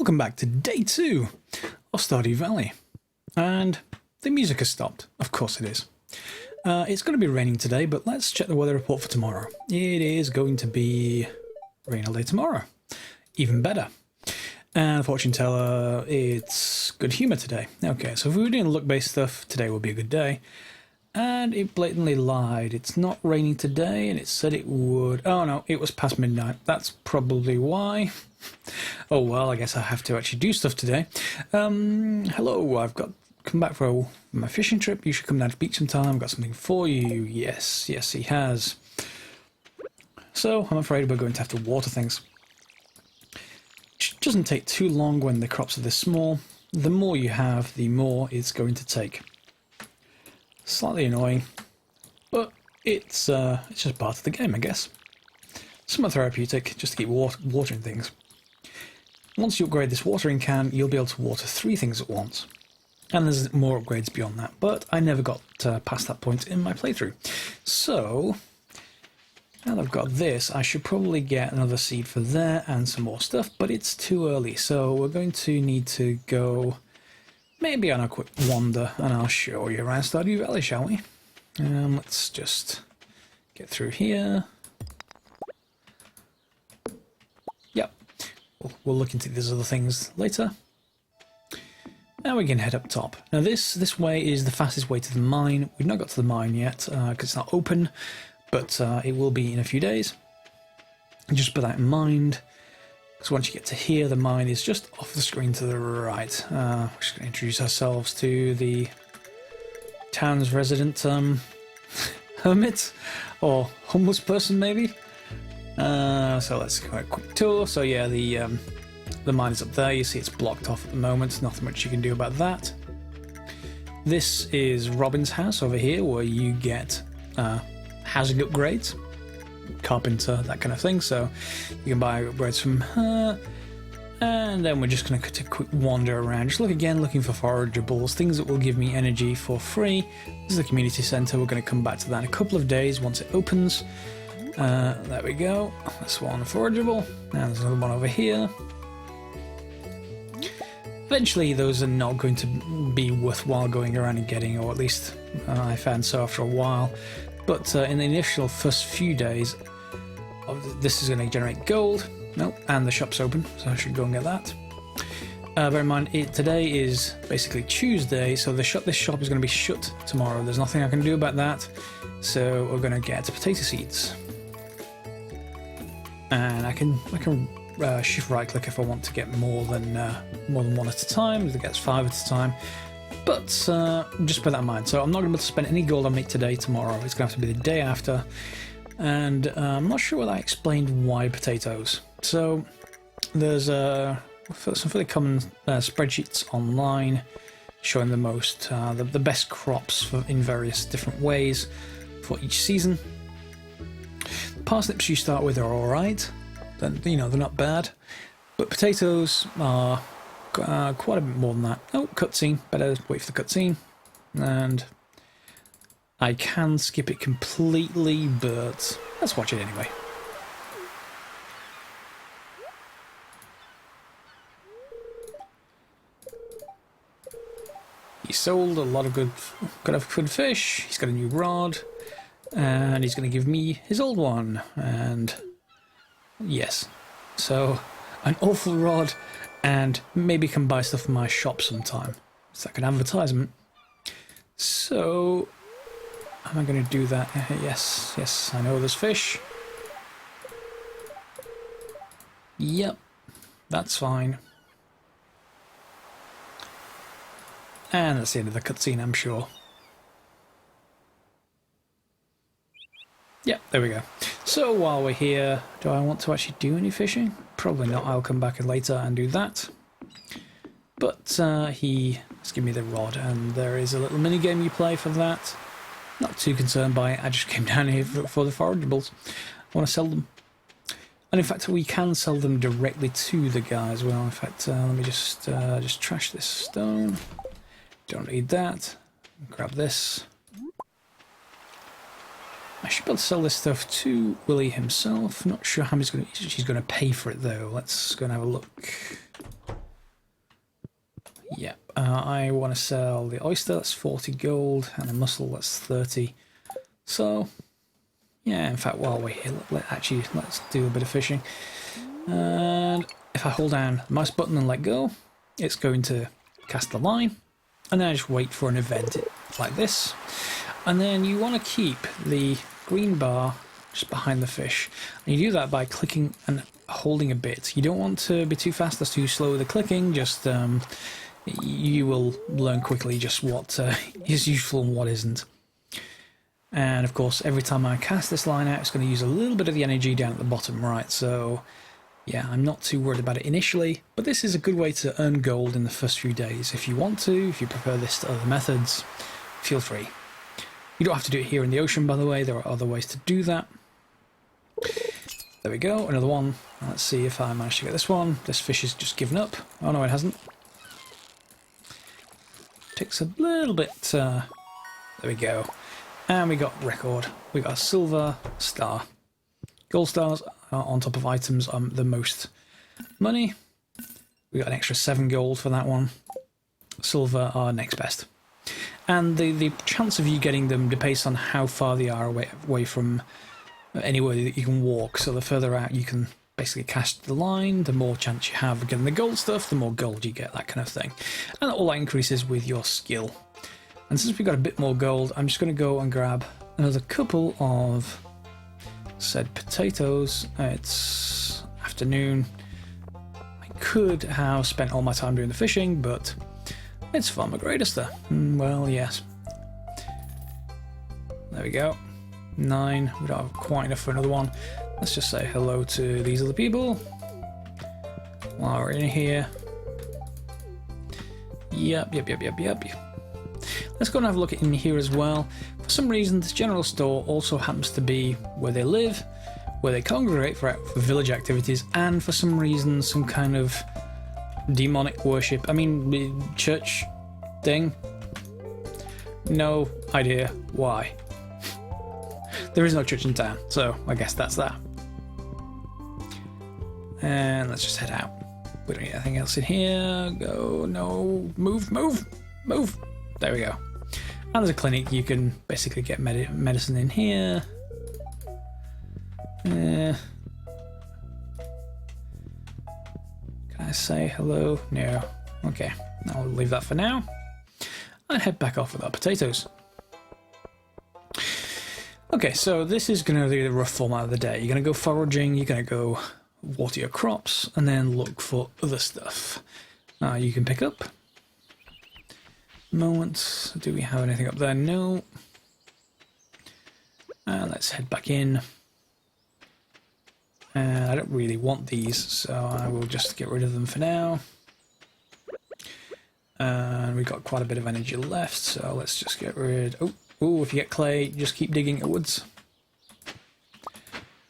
Welcome back to day 2 of Stardew Valley. And the music has stopped. Of course it is. It's going to be raining today, but let's check the weather report for tomorrow. It is going to be rain all day tomorrow. Even better. And the fortune teller, it's good humour today. Okay, so if we were doing luck-based stuff, today will be a good day. And it blatantly lied. It's not raining today, and it said it would. Oh no, it was past midnight. That's probably why. Oh well, I guess I have to actually do stuff today. Hello, I've come back for my fishing trip. You should come down to the beach sometime. I've got something for you. Yes, he has. So I'm afraid we're going to have to water things. It doesn't take too long when the crops are this small. The more you have, the more it's going to take. Slightly annoying, but it's just part of the game, I guess. Somewhat therapeutic, just to keep watering things. Once you upgrade this watering can, you'll be able to water 3 things at once. And there's more upgrades beyond that, but I never got past that point in my playthrough. So, now that I've got this, I should probably get another seed for there and some more stuff, but it's too early, so we're going to need to go maybe on a quick wander, and I'll show you around Stardew Valley, shall we? Let's just get through here. Yep, we'll look into these other things later. Now we can head up top. Now this way is the fastest way to the mine. We've not got to the mine yet because it's not open, but it will be in a few days. Just bear that in mind. So once you get to here, the mine is just off the screen to the right. We're just going to introduce ourselves to the town's resident hermit, or homeless person maybe. So let's go a quick tour. So yeah, the mine is up there. You see it's blocked off at the moment. Nothing much you can do about that. This is Robin's house over here, where you get housing upgrades. Carpenter, that kind of thing, so you can buy upgrades from her. And then we're just going to take a quick wander around, just looking for forageables, things that will give me energy for free. This is the community centre. We're going to come back to that in a couple of days once it opens. There we go, that's one forageable, and there's another one over here. Eventually those are not going to be worthwhile going around and getting, or at least I found so after a while. But in the initial first few days, this is going to generate gold. Nope, and the shop's open, so I should go and get that. Bear in mind, today is basically Tuesday, so this shop is going to be shut tomorrow. There's nothing I can do about that, so we're going to get potato seeds. And I can shift right click if I want to get more than one at a time. It gets 5 at a time. But just bear that in mind. So I'm not going to be able to spend any gold on it today, tomorrow. It's going to have to be the day after. And I'm not sure whether I explained why potatoes. So there's some fairly common spreadsheets online showing the best crops in various different ways for each season. The parsnips you start with are alright. They're not bad. But potatoes are quite a bit more than that. Oh, cutscene. Better wait for the cutscene. And I can skip it completely, but let's watch it anyway. He sold a lot of good fish. He's got a new rod, and he's going to give me his old one. And yes, so an awful rod. And maybe can buy stuff from my shop sometime. It's like an advertisement. So, am I going to do that? Yes, I know there's fish. Yep, that's fine. And that's the end of the cutscene, I'm sure. Yep, there we go. So while we're here, do I want to actually do any fishing? Probably not. I'll come back later and do that. But he has given me the rod, and there is a little mini game you play for that. Not too concerned by it. I just came down here for the forageables. I want to sell them. And in fact, we can sell them directly to the guy as well. In fact, let me just trash this stone. Don't need that. Grab this. I should be able to sell this stuff to Willie himself. Not sure how much she's going to pay for it though. Let's go and have a look. Yep, I want to sell the oyster, that's 40 gold, and the mussel, that's 30. So, yeah, in fact, while we're here, let's do a bit of fishing. And if I hold down the mouse button and let go, it's going to cast the line. And then I just wait for an event like this. And then you want to keep the green bar just behind the fish. And you do that by clicking and holding a bit. You don't want to be too fast or too slow with the clicking, just you will learn quickly just what is useful and what isn't. And of course, every time I cast this line out, it's going to use a little bit of the energy down at the bottom right. So yeah, I'm not too worried about it initially, but this is a good way to earn gold in the first few days. If you want to, if you prefer this to other methods, feel free. You don't have to do it here in the ocean, by the way. There are other ways to do that. There we go, another one. Let's see if I manage to get this one. This fish has just given up. Oh no, it hasn't. Takes a little bit. There we go. And we got record. We got a silver star. Gold stars are on top of items the most money. We got an extra 7 gold for that one. Silver are next best. And the chance of you getting them depends on how far they are away from anywhere that you can walk. So the further out you can basically cast the line, the more chance you have of getting the gold stuff, the more gold you get, that kind of thing. And all that increases with your skill. And since we've got a bit more gold, I'm just going to go and grab another couple of said potatoes. It's afternoon. I could have spent all my time doing the fishing, but it's Farmer Greatester. Well, yes. There we go. 9. We don't have quite enough for another one. Let's just say hello to these other people while we're in here. Yep. Let's go and have a look in here as well. For some reason, this general store also happens to be where they live, where they congregate for village activities, and for some reason, some kind of demonic worship. I mean, church thing. No idea why. There is no church in town, so I guess that's that. And let's just head out. We don't need anything else in here. Go, no, move. There we go. And there's a clinic. You can basically get medicine in here. Can I say hello? No. Okay, I'll leave that for now. And head back off with our potatoes. Okay, so this is going to be the rough format of the day. You're going to go foraging, you're going to go water your crops, and then look for other stuff. You can pick up. Moment. Do we have anything up there? No. Let's head back in. I don't really want these, so I will just get rid of them for now. And we've got quite a bit of energy left, so let's just get rid... Oh, if you get clay, just keep digging upwards.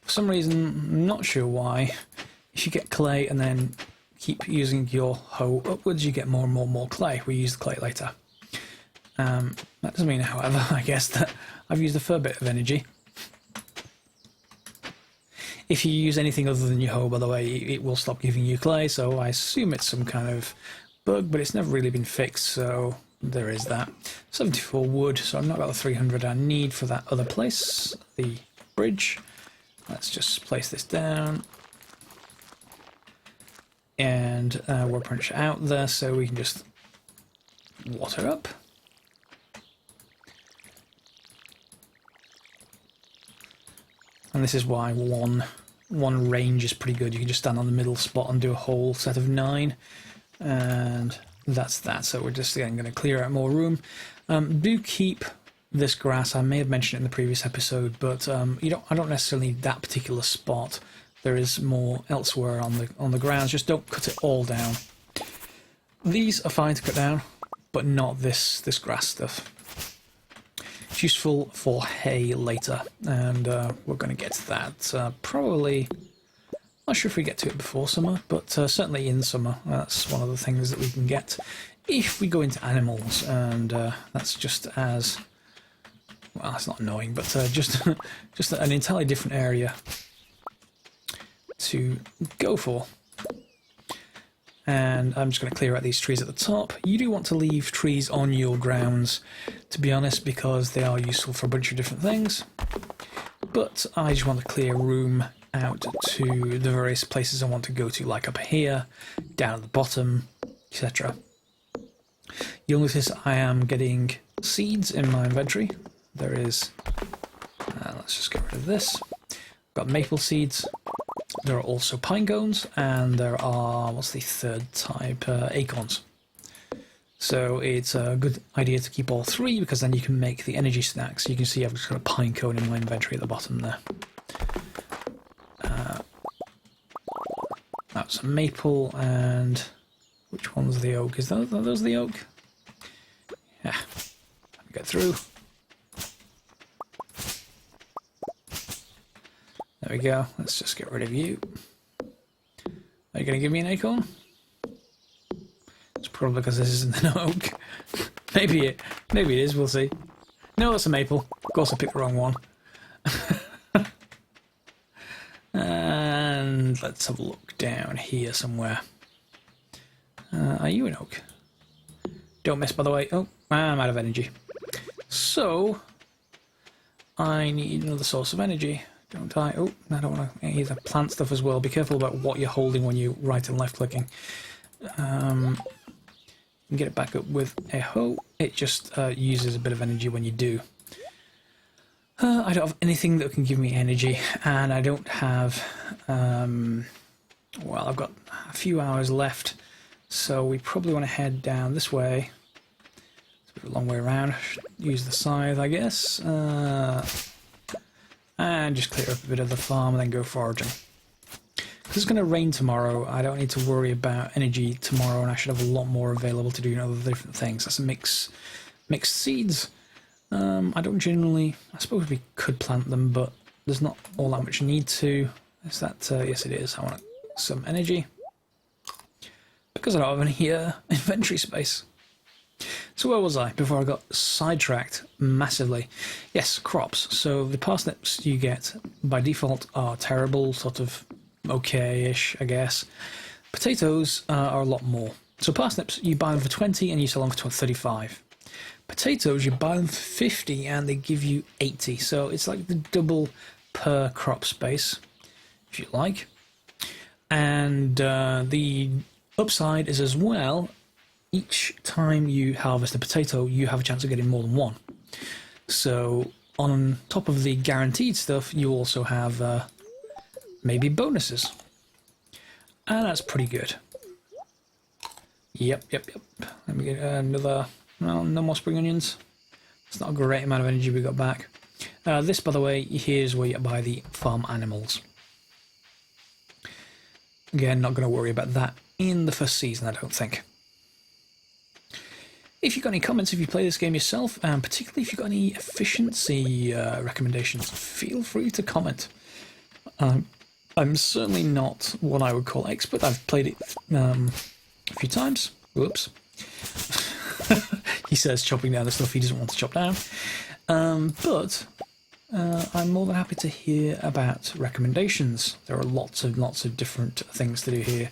For some reason, I'm not sure why, if you get clay and then keep using your hoe upwards, you get more and more clay. We use the clay later. That doesn't mean, however, I guess that I've used a fair bit of energy. If you use anything other than your hoe, by the way, it will stop giving you clay, so I assume it's some kind of bug, but it's never really been fixed, so there is that. 74 wood, so I've not got the 300 I need for that other place, the bridge. Let's just place this down. And we'll branch out there so we can just water up. And this is why one range is pretty good. You can just stand on the middle spot and do a whole set of 9. And that's that. So we're just again going to clear out more room. Do keep this grass. I may have mentioned it in the previous episode, but I don't necessarily need that particular spot. There is more elsewhere on the grounds. Just don't cut it all down. These are fine to cut down, but not this grass stuff. It's useful for hay later, and we're going to get to that probably. Not sure if we get to it before summer, but certainly in summer. That's one of the things that we can get if we go into animals, and that's just as well. It's not annoying, but just an entirely different area to go for. and I'm just going to clear out these trees at the top. You do want to leave trees on your grounds, to be honest, because they are useful for a bunch of different things. But I just want to clear room out to the various places I want to go to, like up here, down at the bottom, etc. You'll notice I am getting seeds in my inventory. There is, let's just get rid of this. Got maple seeds. There are also pine cones, and there are, what's the third type? Acorns. So it's a good idea to keep all three, because then you can make the energy snacks. You can see I've just got a pine cone in my inventory at the bottom there. That's a maple, and which one's the oak? Are those the oak? Yeah, let me get through. There we go. Let's just get rid of you. Are you going to give me an acorn? It's probably because this isn't an oak. Maybe it is. We'll see. No, that's a maple. Of course, I picked the wrong one. And let's have a look down here somewhere. Are you an oak? Don't miss, by the way. Oh, I'm out of energy. So I need another source of energy. Don't I? Oh, I don't want to either plant stuff as well. Be careful about what you're holding when you right and left clicking. You can get it back up with a hoe. It just uses a bit of energy when you do. I don't have anything that can give me energy, and I don't have... well, I've got a few hours left, so we probably want to head down this way. It's a bit of a long way around. Use the scythe, I guess. And just clear up a bit of the farm and then go foraging. It's going to rain tomorrow. I don't need to worry about energy tomorrow, and I should have a lot more available to do other different things. That's a mixed seeds. I don't generally... I suppose we could plant them, but there's not all that much need to. Is that... yes, it is. I want some energy. Because I don't have any inventory space. So where was I before I got sidetracked massively? Yes, crops. So the parsnips you get by default are terrible, sort of okay-ish, I guess. Potatoes are a lot more. So parsnips, you buy them for 20 and you sell them for 35. Potatoes, you buy them for 50 and they give you 80. So it's like the double per crop space, if you like. And the upside is as well, each time you harvest a potato, you have a chance of getting more than one. So on top of the guaranteed stuff, you also have maybe bonuses. And that's pretty good. Yep. Let me get another... Well, no more spring onions. It's not a great amount of energy we got back. This, by the way, here's where you buy the farm animals. Again, not going to worry about that in the first season, I don't think. If you've got any comments, if you play this game yourself, and particularly if you've got any efficiency recommendations, feel free to comment. I'm certainly not what I would call expert. I've played it a few times. Whoops. He says chopping down the stuff he doesn't want to chop down. But I'm more than happy to hear about recommendations. There are lots of different things to do here.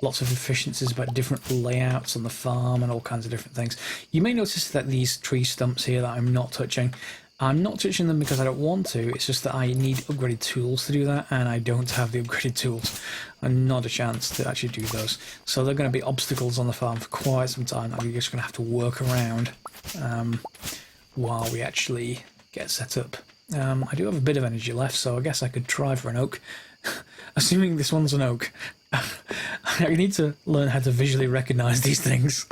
Lots of efficiencies about different layouts on the farm and all kinds of different things. You may notice that these tree stumps here that I'm not touching them because I don't want to. It's just that I need upgraded tools to do that, and I don't have the upgraded tools. And not a chance to actually do those. So they're going to be obstacles on the farm for quite some time. I'm just going to have to work around while we actually get set up. I do have a bit of energy left, so I guess I could try for an oak. Assuming this one's an oak. I need to learn how to visually recognise these things.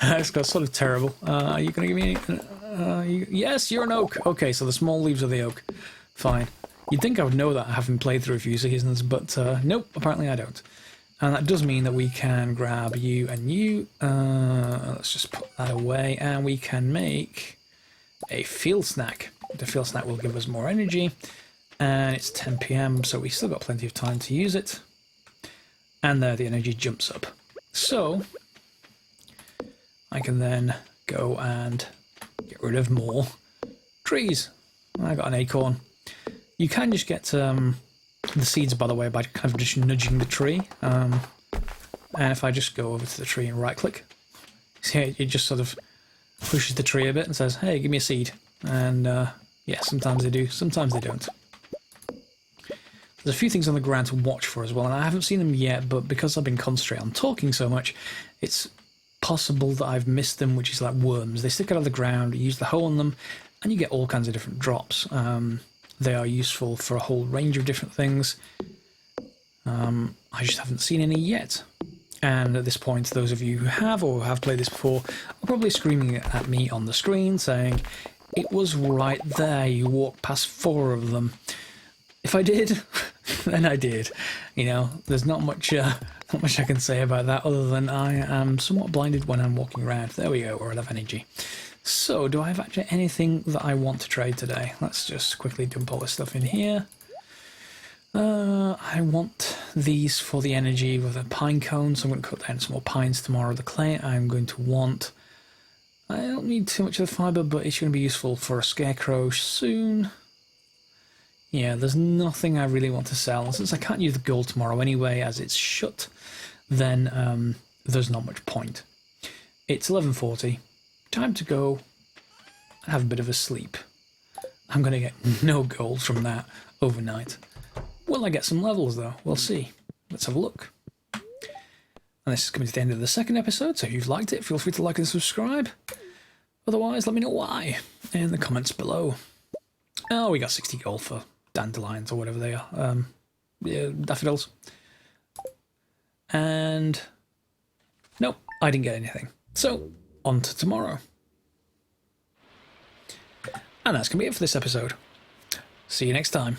It's got sort of terrible. Are you going to give me any... yes, you're an oak. Okay, so the small leaves are the oak. Fine. You'd think I would know that having played through a few seasons, but nope, apparently I don't. And that does mean that we can grab you and you. Let's just put that away, and we can make a field snack. The field snack will give us more energy, and it's 10 PM, so we've still got plenty of time to use it. And there the energy jumps up. So I can then go and get rid of more trees. I got an acorn. You can just get the seeds, by the way, by kind of just nudging the tree. and if I just go over to the tree and right click, see, it just sort of pushes the tree a bit and says, hey, give me a seed. And yeah, sometimes they do, sometimes they don't. There's a few things on the ground to watch for as well, and I haven't seen them yet, but because I've been concentrating on talking so much, it's possible that I've missed them, which is like worms. They stick out of the ground, you use the hoe on them, and you get all kinds of different drops. They are useful for a whole range of different things. I just haven't seen any yet. And at this point, those of you who have or have played this before are probably screaming at me on the screen saying, it was right there, you walked past 4 of them. If I did, then I did. You know, there's not much I can say about that other than I am somewhat blinded when I'm walking around. There we go, we're out of energy. So, do I have actually anything that I want to trade today? Let's just quickly dump all this stuff in here. I want these for the energy with a pine cone, so I'm going to cut down some more pines tomorrow. The clay I'm going to want... I don't need too much of the fibre, but it's going to be useful for a scarecrow soon. Yeah, there's nothing I really want to sell. Since I can't use the gold tomorrow anyway, as it's shut, then there's not much point. It's 11:40. Time to go and have a bit of a sleep. I'm going to get no gold from that overnight. Will I get some levels, though? We'll see. Let's have a look. And this is coming to the end of the second episode, so if you've liked it, feel free to like and subscribe. Otherwise, let me know why in the comments below. Oh, we got 60 gold for dandelions or whatever they are. Yeah, daffodils. And nope, I didn't get anything. So, on to tomorrow. And that's going to be it for this episode. See you next time.